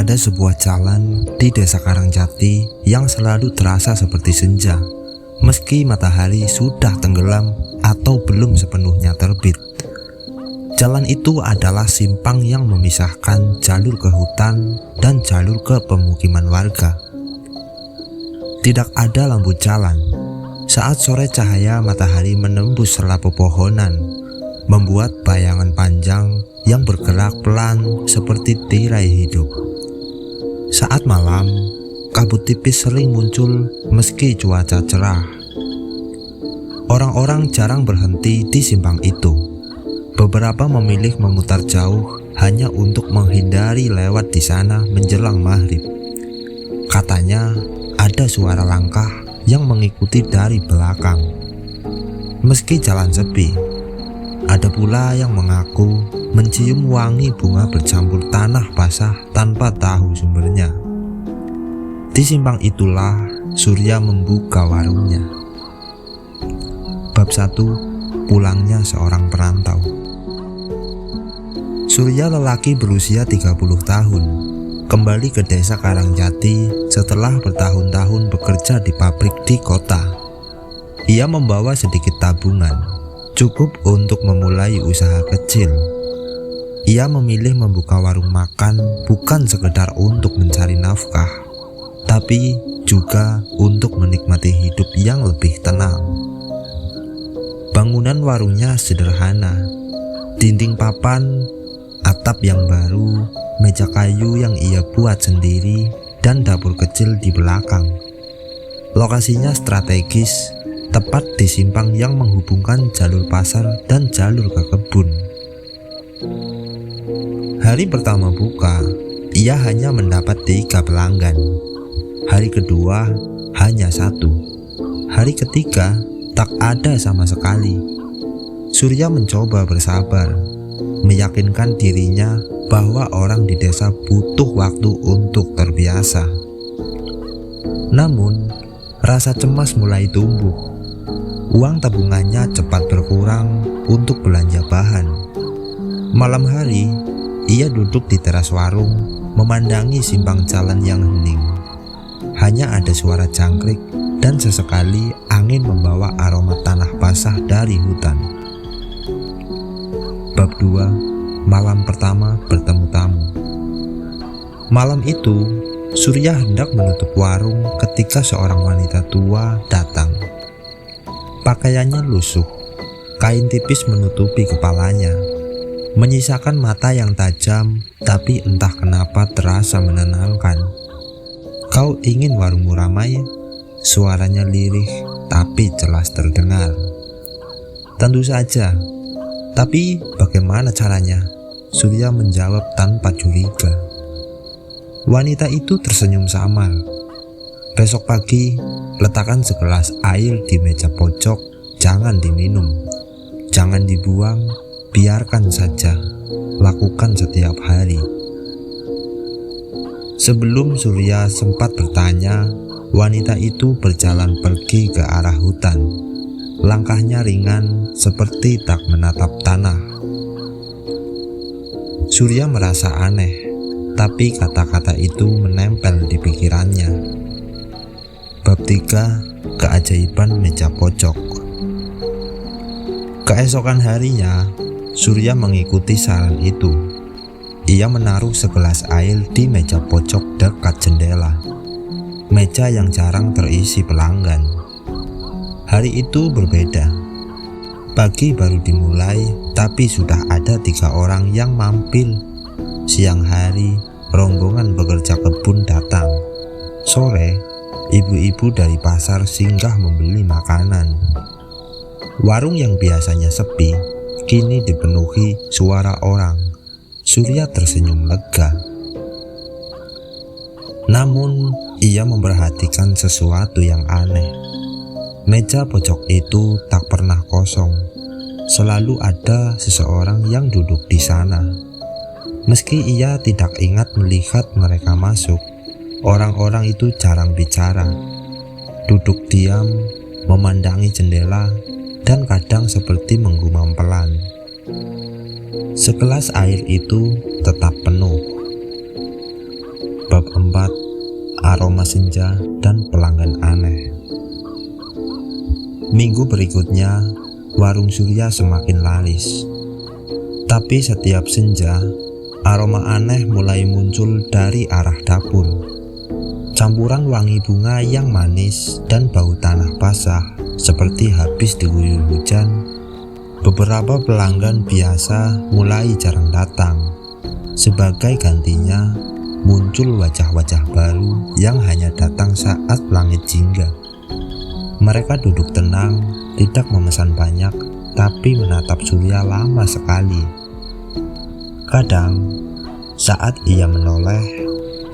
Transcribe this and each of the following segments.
Ada sebuah jalan di desa Karangjati yang selalu terasa seperti senja, meski matahari sudah tenggelam atau belum sepenuhnya terbit. Jalan itu adalah simpang yang memisahkan jalur ke hutan dan jalur ke pemukiman warga. Tidak ada lampu jalan. Saat sore cahaya matahari menembus sela pepohonan, membuat bayangan panjang yang bergerak pelan seperti tirai hidup. Saat malam, kabut tipis sering muncul meski cuaca cerah. Orang-orang jarang berhenti di simpang itu. Beberapa memilih memutar jauh hanya untuk menghindari lewat di sana menjelang maghrib. Katanya ada suara langkah yang mengikuti dari belakang. Meski jalan sepi, ada pula yang mengaku mencium wangi bunga bercampur tanah basah tanpa tahu sumbernya. Di simpang itulah Surya membuka warungnya. Bab 1. Pulangnya seorang perantau. Surya, lelaki berusia 30 tahun, kembali ke desa Karangjati setelah bertahun-tahun bekerja di pabrik di kota. Ia membawa sedikit tabungan, cukup untuk memulai usaha kecil. Ia memilih membuka warung makan bukan sekedar untuk mencari nafkah, tapi juga untuk menikmati hidup yang lebih tenang. Bangunan warungnya sederhana, dinding papan, atap yang baru, meja kayu yang ia buat sendiri, dan dapur kecil di belakang. Lokasinya strategis, tepat di simpang yang menghubungkan jalur pasar dan jalur ke kebun. Hari pertama buka, ia hanya mendapat 3 pelanggan. Hari kedua hanya 1. Hari ketiga tak ada sama sekali. Surya mencoba bersabar, meyakinkan dirinya bahwa orang di desa butuh waktu untuk terbiasa. Namun, rasa cemas mulai tumbuh. Uang tabungannya cepat berkurang untuk belanja bahan. Malam hari, ia duduk di teras warung, memandangi simpang jalan yang hening. Hanya ada suara jangkrik dan sesekali angin membawa aroma tanah basah dari hutan. Bab 2. Malam pertama bertemu tamu. Malam itu, Surya hendak menutup warung ketika seorang wanita tua datang. Pakaiannya lusuh, kain tipis menutupi kepalanya, menyisakan mata yang tajam, tapi entah kenapa terasa menenangkan. "Kau ingin warungmu ramai?" Suaranya lirih tapi jelas terdengar. "Tentu saja. Tapi bagaimana caranya?" Surya menjawab tanpa curiga. Wanita itu tersenyum samar. "Besok pagi, letakkan segelas air di meja pojok, jangan diminum, jangan dibuang, biarkan saja, lakukan setiap hari." Sebelum Surya sempat bertanya, wanita itu berjalan pergi ke arah hutan. Langkahnya ringan seperti tak menatap tanah. Surya merasa aneh, tapi kata-kata itu menempel di pikirannya. Bab 3. Keajaiban meja pojok. Keesokan harinya, Surya mengikuti saran itu. Ia menaruh segelas air di meja pojok dekat jendela, meja yang jarang terisi pelanggan. Hari itu berbeda. Pagi baru dimulai, tapi sudah ada 3 orang yang mampir. Siang hari, rombongan pekerja kebun datang. Sore, ibu-ibu dari pasar singgah membeli makanan. Warung yang biasanya sepi, kini dipenuhi suara orang. Surya tersenyum lega. Namun, ia memperhatikan sesuatu yang aneh. Meja pojok itu tak pernah kosong. Selalu ada seseorang yang duduk di sana. Meski ia tidak ingat melihat mereka masuk, orang-orang itu jarang bicara. Duduk diam, memandangi jendela, dan kadang seperti menggumam pelan. Segelas air itu tetap penuh. aroma senja, dan pelanggan aneh. Minggu berikutnya, warung Surya semakin laris. Tapi setiap senja, aroma aneh mulai muncul dari arah dapur. Campuran wangi bunga yang manis dan bau tanah basah seperti habis diguyur hujan. Beberapa pelanggan biasa mulai jarang datang. Sebagai gantinya, muncul wajah-wajah baru yang hanya datang saat langit jingga. Mereka duduk tenang, tidak memesan banyak, tapi menatap Surya lama sekali. Kadang, saat ia menoleh,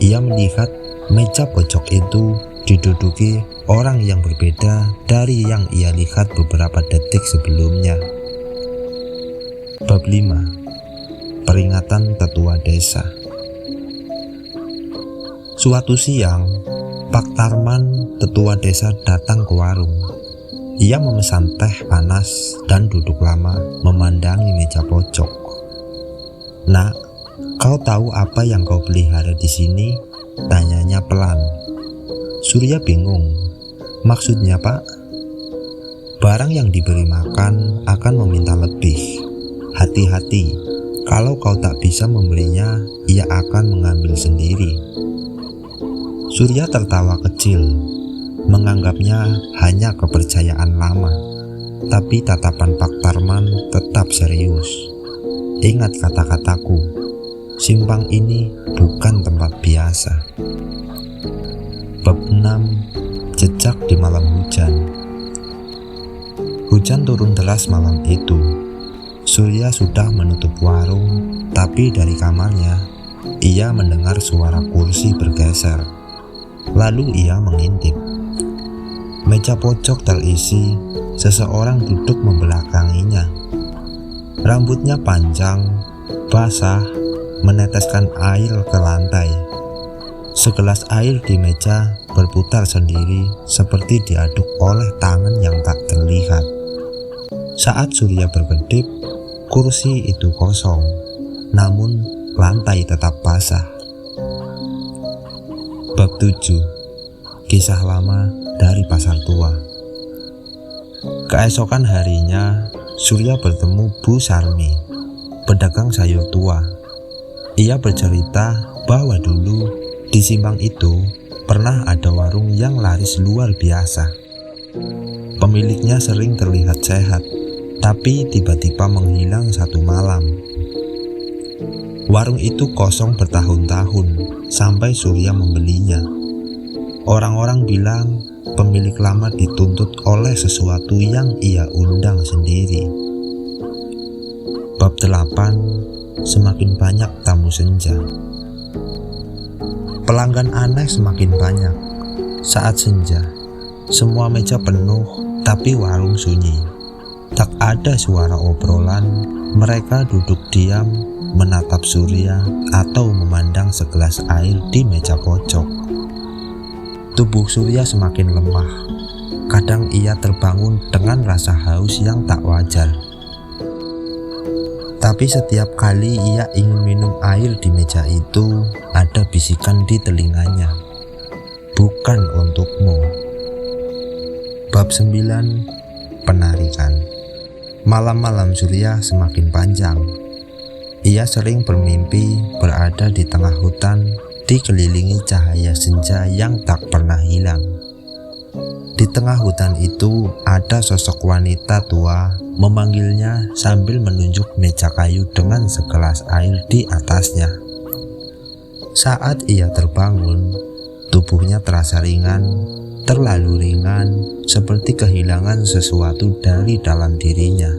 ia melihat meja pojok itu diduduki orang yang berbeda dari yang ia lihat beberapa detik sebelumnya. Bab 5. Peringatan Tetua Desa. Suatu siang, Pak Tarman, tetua desa, datang ke warung. Ia memesan teh panas dan duduk lama memandangi meja pojok. "Nak, kau tahu apa yang kau pelihara di sini?" tanyanya pelan. Surya bingung. "Maksudnya, Pak?" "Barang yang diberi makan akan meminta lebih. Hati-hati, kalau kau tak bisa membelinya, ia akan mengambil sendiri." Surya tertawa kecil, menganggapnya hanya kepercayaan lama. Tapi tatapan Pak Tarman tetap serius. "Ingat kata-kataku, simpang ini bukan tempat biasa." Bab 6. Jejak di malam hujan. Hujan turun deras malam itu. Surya sudah menutup warung, tapi dari kamarnya ia mendengar suara kursi bergeser. Lalu ia mengintip. Meja pojok terisi, seseorang duduk membelakanginya. Rambutnya panjang, basah, meneteskan air ke lantai. Segelas air di meja berputar sendiri seperti diaduk oleh tangan yang tak terlihat. Saat Surya berkedip, kursi itu kosong, namun lantai tetap basah. Bab 7. Kisah lama dari pasar tua. Keesokan harinya, Surya bertemu Bu Sarmi, pedagang sayur tua. Ia bercerita bahwa dulu di simpang itu pernah ada warung yang laris luar biasa. Pemiliknya sering terlihat sehat, tapi tiba-tiba menghilang satu malam. Warung itu kosong bertahun-tahun sampai Surya membelinya. Orang-orang bilang pemilik lama dituntut oleh sesuatu yang ia undang sendiri. Bab 8. Semakin banyak tamu senja. Pelanggan aneh semakin banyak. Saat senja, semua meja penuh, tapi warung sunyi. Tak ada suara obrolan. Mereka duduk diam, menatap Surya atau memandang segelas air di meja pojok. Tubuh Surya semakin lemah. Kadang ia terbangun dengan rasa haus yang tak wajar. Tapi setiap kali ia ingin minum air di meja itu, ada bisikan di telinganya. "Bukan untukmu." Bab 9. Penarikan. Malam-malam Surya semakin panjang. Ia sering bermimpi berada di tengah hutan, dikelilingi cahaya senja yang tak pernah hilang. Di tengah hutan itu ada sosok wanita tua memanggilnya sambil menunjuk meja kayu dengan segelas air di atasnya. Saat ia terbangun, tubuhnya terasa ringan, terlalu ringan, seperti kehilangan sesuatu dari dalam dirinya.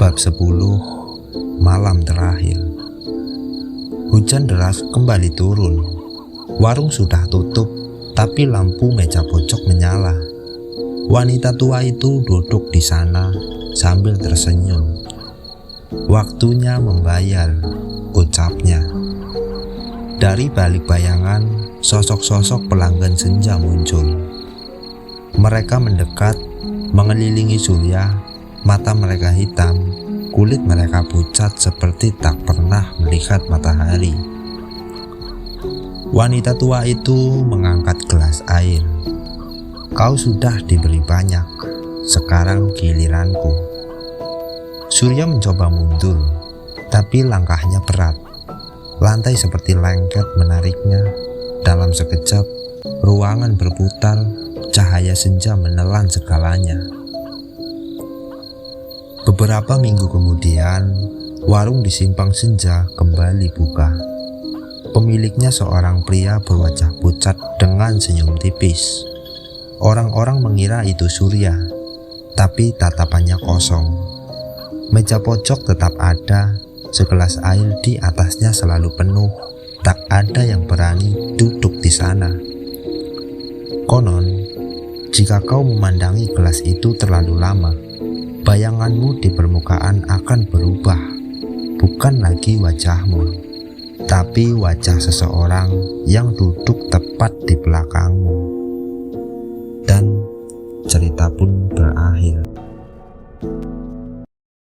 Bab 10. Malam terakhir. Hujan deras kembali turun. Warung sudah tutup, tapi lampu meja pojok menyala. Wanita tua itu duduk di sana sambil tersenyum. "Waktunya membayar," ucapnya. Dari balik bayangan, sosok-sosok pelanggan senja muncul. Mereka mendekat, mengelilingi Surya. Mata mereka hitam, kulit mereka pucat seperti tak pernah melihat matahari. Wanita tua itu mengangkat gelas air. Kau sudah diberi banyak, sekarang giliranku. Surya mencoba mundur, tapi langkahnya berat. Lantai seperti lengket menariknya. Dalam sekejap, ruangan berputar, cahaya senja menelan segalanya. Beberapa minggu kemudian, warung di Simpang Senja kembali buka. Pemiliknya seorang pria berwajah pucat dengan senyum tipis. Orang-orang mengira itu Surya, tapi tatapannya kosong. Meja pojok tetap ada, segelas air di atasnya selalu penuh. Tak ada yang berani duduk di sana. Konon, jika kau memandangi gelas itu terlalu lama, bayanganmu di permukaan akan berubah. Bukan lagi wajahmu, tapi wajah seseorang yang duduk tepat di belakangmu.